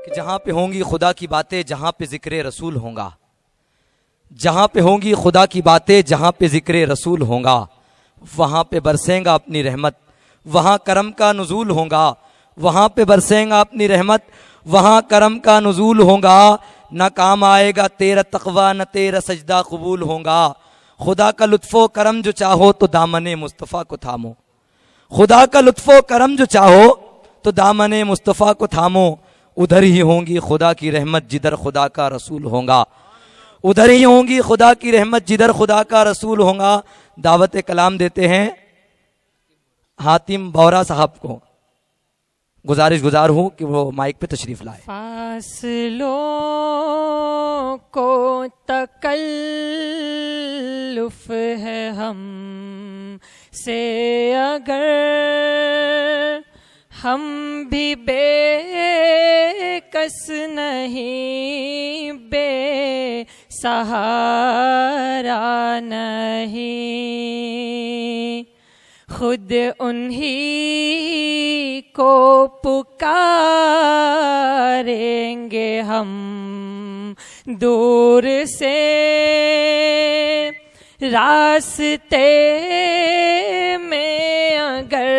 कि जहां पे होंगी खुदा की बातें, जहां पे जिक्र रसूल होगा। जहां पे होंगी खुदा की बातें, जहां पे जिक्र रसूल होगा, वहां पे बरसेगा अपनी रहमत, वहां करम का नुजूल होगा। वहां पे बरसेगा अपनी रहमत, वहां करम का नुजूल होगा। न काम आएगा तेरा तकवा, न तेरा सजदा कबूल होगा। खुदा का लुत्फो करम जो चाहो तो दामने मुस्तफ़ा को थामो। खुदा का लुत्फो करम जो चाहो तो दामने मुस्तफ़ा को थामो। उधर ही होंगी खुदा की रहमत जिधर खुदा का रसूल होगा। उधर ही होंगी खुदा की रहमत जिधर खुदा का रसूल होगा। दावत कलाम देते हैं हातिम बोहरा साहब को। गुजार हूं कि वो माइक पे तशरीफ लाए। फासलों को तकल्लुफ है हम से, अगर हम भी बेकस नहीं, बेसहारा नहीं। खुद उन्हीं को पुकारेंगे हम दूर से, रास्ते में अगर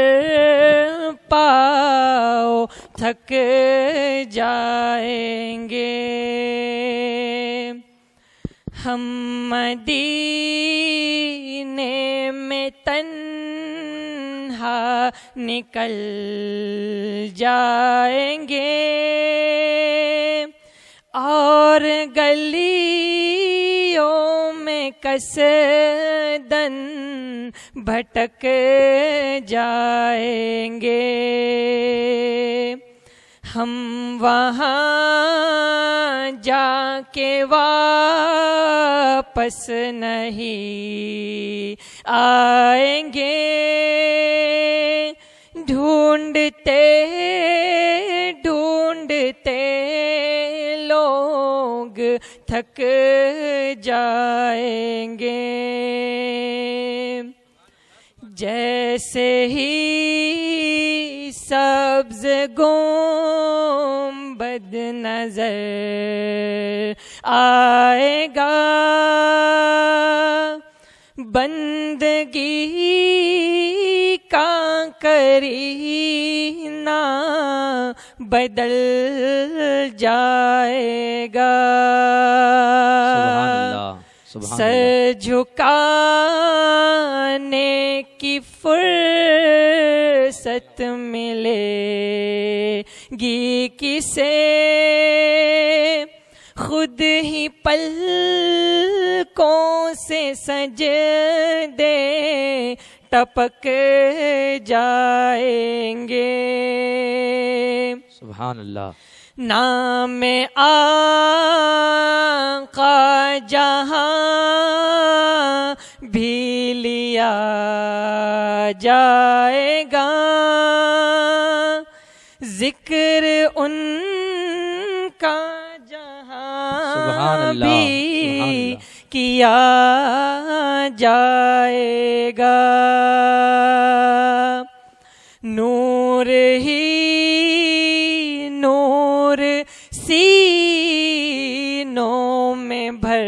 पाओ थक जाएंगे। हम मदीने में तन्हा निकल जाएंगे और गलियों में कसदन भटक जाएंगे। हम वहाँ जाके वापस नहीं आएंगे। ढूंढते ढूंढते लोग थक जाएंगे। जैसे ही सब्ज़ गुंबद नजर आएगा, बंदगी का करीना बदल जाएगा। सर झुकाने की फुर्सत मिलेगी किसे, खुद ही पलकों से सजदे टपक जाएंगे। सुभान अल्लाह। नाम आका जहां भी लिया जाएगा, जिक्र उनका जहां भी किया जाएगा। नूर ही नूर सीनों में भर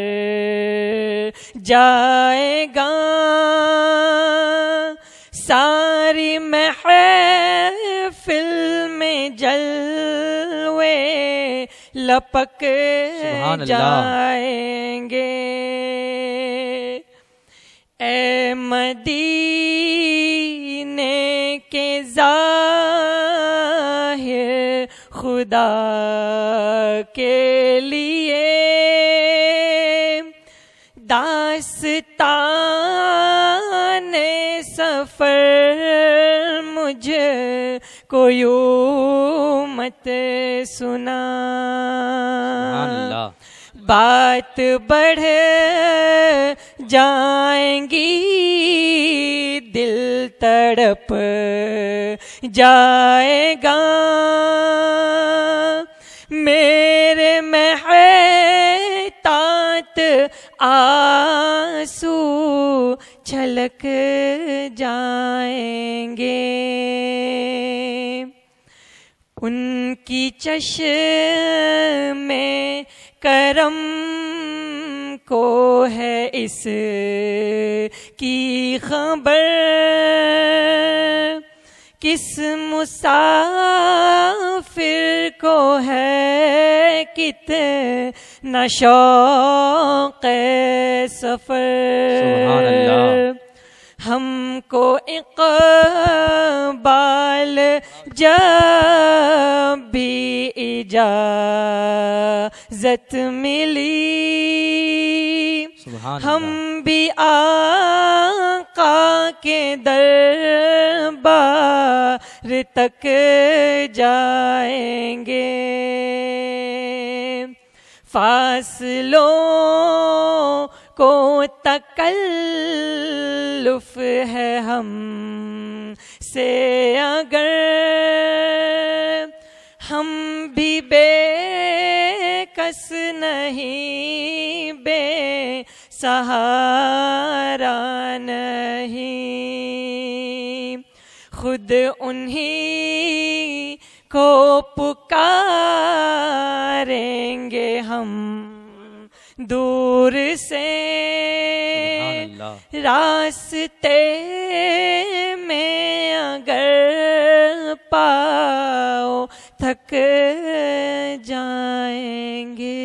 जाएगा, सारी महफिल में जलवे लपक जाएंगे। ए मदीने के ज़ाहिर खुदा के लिए दास्ताने सफर मुझे को यूं मत सुना। बात बढ़ जाएंगी, दिल तड़प जाएगा, मेरे महतात आंसू छलक जाएंगे। उनकी चश्मे करम को है इस की खबर, किस मुसाफिर को है कितना शौक़ सफ़र। सुभान अल्लाह। हमको इक़बाल जब भी इजाज़त मिली, सुभान हम अल्लाह। भी आका के दरबार तक जाएंगे। फासलों को तकल्लुफ है हम से अगर, हम भी बेकस नहीं, बेसहारा नहीं, खुद उन्हीं को पुकारेंगे हम दूर से। रास्ते में अगर पाओ थक जाएंगे।